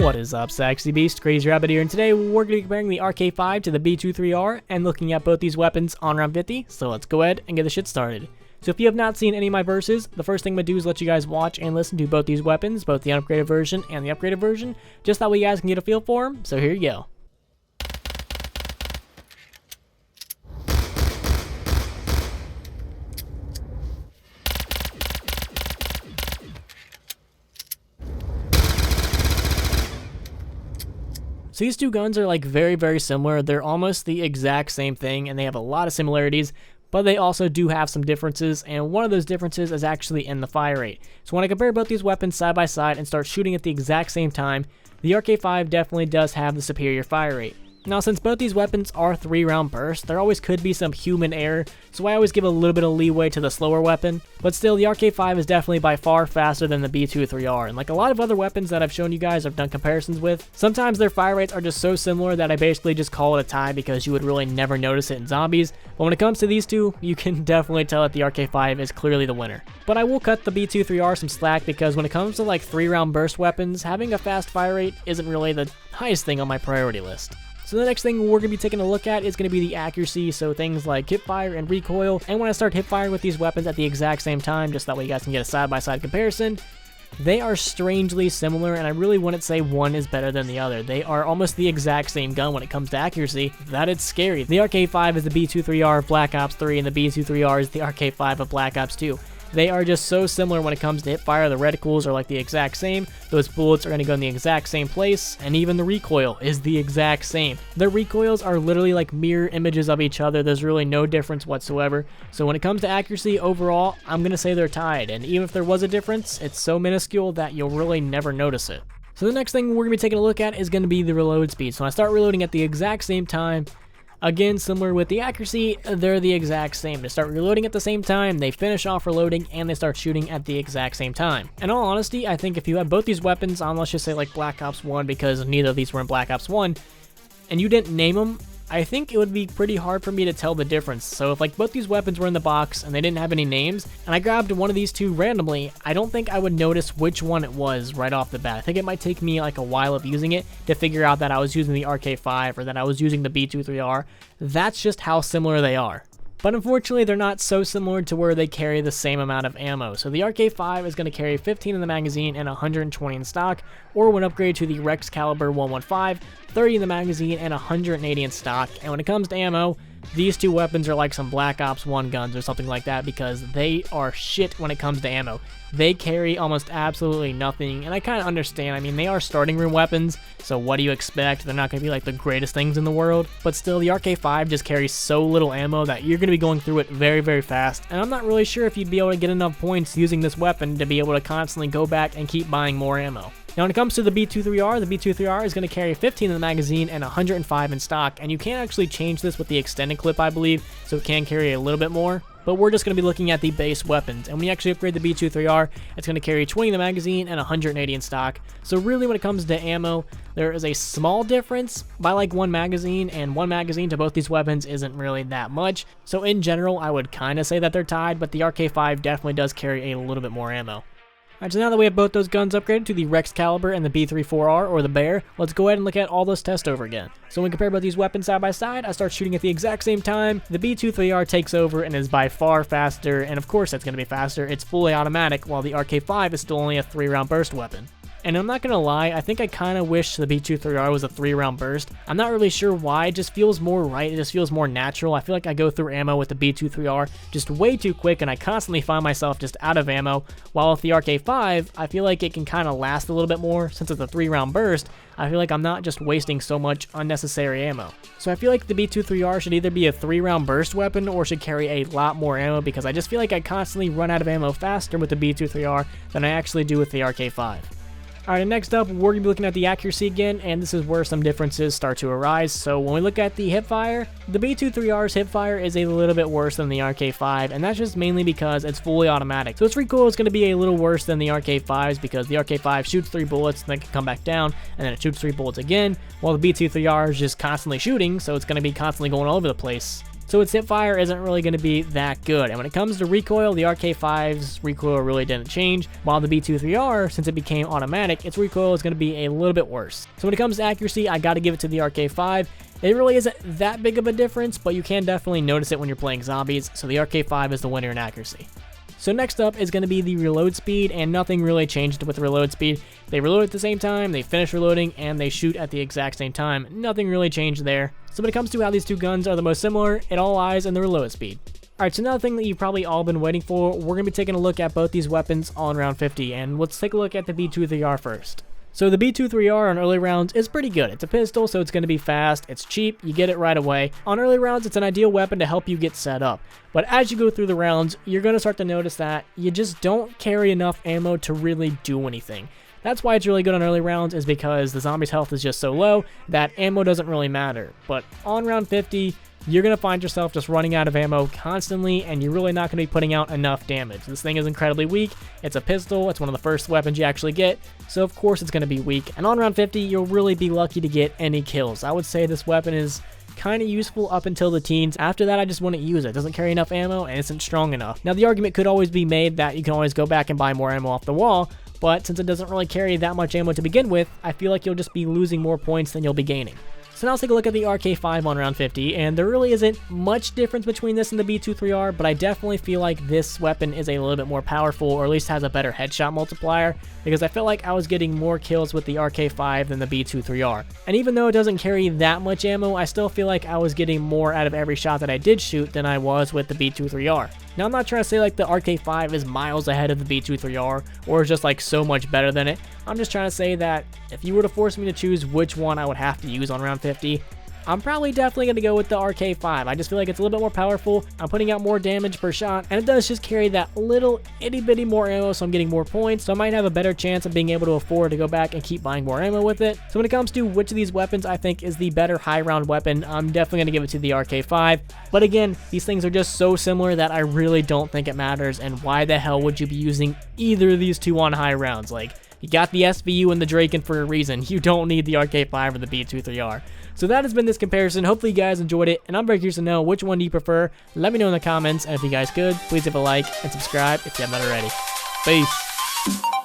What is up, Sexy Beast? Crazy Rabbit here, and today we're going to be comparing the RK5 to the B23R and looking at both these weapons on round 50, so let's go ahead and get the shit started. So if you have not seen any of my verses, the first thing I'm going to do is let you guys watch and listen to both these weapons, both the unupgraded version and the upgraded version, just that way you guys can get a feel for them, so here you go. So these two guns are like very similar. They're almost the exact same thing and they have a lot of similarities, but they also do have some differences, and one of those differences is actually in the fire rate. So when I compare both these weapons side by side and start shooting at the exact same time, the RK5 definitely does have the superior fire rate. Now, since both these weapons are 3-round bursts, there always could be some human error, so I always give a little bit of leeway to the slower weapon. But still, the RK5 is definitely by far faster than the B23R, and like a lot of other weapons that I've shown you guys I've done comparisons with, sometimes their fire rates are just so similar that I basically just call it a tie because you would really never notice it in zombies. But when it comes to these two, you can definitely tell that the RK5 is clearly the winner. But I will cut the B23R some slack because when it comes to like 3-round burst weapons, having a fast fire rate isn't really the highest thing on my priority list. So the next thing we're going to be taking a look at is going to be the accuracy, so things like hipfire and recoil. And when I start hipfiring with these weapons at the exact same time, just that way you guys can get a side-by-side comparison, they are strangely similar, and I really wouldn't say one is better than the other. They are almost the exact same gun when it comes to accuracy. That it's scary. The RK5 is the B23R of Black Ops 3, and the B23R is the RK5 of Black Ops 2. They are just so similar when it comes to hipfire. The reticles are like the exact same, those bullets are going to go in the exact same place, and even the recoil is the exact same. The recoils are literally like mirror images of each other. There's really no difference whatsoever. So when it comes to accuracy overall, I'm going to say they're tied, and even if there was a difference, it's so minuscule that you'll really never notice it. So the next thing we're going to be taking a look at is going to be the reload speed. So when I start reloading at the exact same time, again, similar with the accuracy, they're the exact same. They start reloading at the same time, they finish off reloading, and they start shooting at the exact same time. In all honesty, I think if you had both these weapons on, let's just say like Black Ops 1, because neither of these were in Black Ops 1, and you didn't name them, I think it would be pretty hard for me to tell the difference. So if like both these weapons were in the box and they didn't have any names, and I grabbed one of these two randomly, I don't think I would notice which one it was right off the bat. I think it might take me like a while of using it to figure out that I was using the RK5 or that I was using the B23R. That's just how similar they are. But unfortunately, they're not so similar to where they carry the same amount of ammo. So the RK5 is going to carry 15 in the magazine and 120 in stock, or when upgraded to the RK 115, 30 in the magazine and 180 in stock. And when it comes to ammo, these two weapons are like some Black Ops 1 guns or something like that because they are shit when it comes to ammo. They carry almost absolutely nothing, and I kind of understand. I mean, they are starting room weapons, so what do you expect? They're not going to be like the greatest things in the world, but still, the RK5 just carries so little ammo that you're going to be going through it very fast, and I'm not really sure if you'd be able to get enough points using this weapon to be able to constantly go back and keep buying more ammo. Now when it comes to the B23R is going to carry 15 in the magazine and 105 in stock, and you can actually change this with the extended clip, I believe, so it can carry a little bit more. But we're just going to be looking at the base weapons, and when you actually upgrade the B23R, it's going to carry 20 in the magazine and 180 in stock. So really when it comes to ammo, there is a small difference by like one magazine, and one magazine to both these weapons isn't really that much. So in general, I would kind of say that they're tied, but the RK5 definitely does carry a little bit more ammo. Alright, so now that we have both those guns upgraded to the RK and the B23R, or the Bear, let's go ahead and look at all those tests over again. So when we compare both these weapons side by side, I start shooting at the exact same time, the B23R takes over and is by far faster, and of course it's going to be faster, it's fully automatic, while the RK5 is still only a 3-round burst weapon. And I'm not going to lie, I think I kind of wish the B23R was a 3-round burst. I'm not really sure why, it just feels more right, it just feels more natural. I feel like I go through ammo with the B23R just way too quick, and I constantly find myself just out of ammo, while with the RK5, I feel like it can kind of last a little bit more. Since it's a 3-round burst, I feel like I'm not just wasting so much unnecessary ammo. So I feel like the B23R should either be a 3-round burst weapon or should carry a lot more ammo, because I just feel like I constantly run out of ammo faster with the B23R than I actually do with the RK5. Alright, and next up, we're going to be looking at the accuracy again, and this is where some differences start to arise. So when we look at the hipfire, the B23R's hipfire is a little bit worse than the RK5, and that's just mainly because it's fully automatic. So its recoil is going to be a little worse than the RK5's because the RK5 shoots 3 bullets, and then can come back down, and then it shoots 3 bullets again, while the B23R is just constantly shooting, so it's going to be constantly going all over the place. so its hip fire isn't really going to be that good. And when it comes to recoil, the RK5's recoil really didn't change, while the B23R, since it became automatic, its recoil is going to be a little bit worse. So when it comes to accuracy, I got to give it to the RK5. It really isn't that big of a difference, but you can definitely notice it when you're playing zombies, so the RK5 is the winner in accuracy. So next up is going to be the reload speed, and nothing really changed with the reload speed. They reload at the same time, they finish reloading, and they shoot at the exact same time. Nothing really changed there. So when it comes to how these two guns are the most similar, it all lies in the reload speed. Alright, so another thing that you've probably all been waiting for, we're going to be taking a look at both these weapons on round 50, and let's take a look at the B23R first. So the B23R on early rounds is pretty good. It's a pistol, so it's going to be fast, it's cheap, you get it right away. On early rounds, it's an ideal weapon to help you get set up. But as you go through the rounds, you're going to start to notice that you just don't carry enough ammo to really do anything. That's why it's really good on early rounds, is because the zombie's health is just so low that ammo doesn't really matter. But on round 50, you're going to find yourself just running out of ammo constantly, and you're really not going to be putting out enough damage. This thing is incredibly weak. It's a pistol. It's one of the first weapons you actually get, so of course it's going to be weak. And on round 50, you'll really be lucky to get any kills. I would say this weapon is kind of useful up until the teens. After that, I just wouldn't use it. It doesn't carry enough ammo and isn't strong enough. Now, the argument could always be made that you can always go back and buy more ammo off the wall, but since it doesn't really carry that much ammo to begin with, I feel like you'll just be losing more points than you'll be gaining. So now let's take a look at the RK5 on round 50, and there really isn't much difference between this and the B23R, but I definitely feel like this weapon is a little bit more powerful, or at least has a better headshot multiplier, because I felt like I was getting more kills with the RK5 than the B23R. And even though it doesn't carry that much ammo, I still feel like I was getting more out of every shot that I did shoot than I was with the B23R. Now, I'm not trying to say like the RK5 is miles ahead of the B23R, or is just like so much better than it. I'm just trying to say that if you were to force me to choose which one I would have to use on round 50, I'm probably definitely going to go with the RK5. I just feel like it's a little bit more powerful, I'm putting out more damage per shot, and it does just carry that little itty bitty more ammo, so I'm getting more points, so I might have a better chance of being able to afford to go back and keep buying more ammo with it. So when it comes to which of these weapons I think is the better high round weapon, I'm definitely going to give it to the RK5. But again, these things are just so similar that I really don't think it matters, and why the hell would you be using either of these two on high rounds? Like, you got the SVU and the Draken for a reason. You don't need the RK5 or the B23R. So that has been this comparison. Hopefully you guys enjoyed it, and I'm very curious to know which one do you prefer. Let me know in the comments, and if you guys could, please leave a like and subscribe if you haven't already. Peace.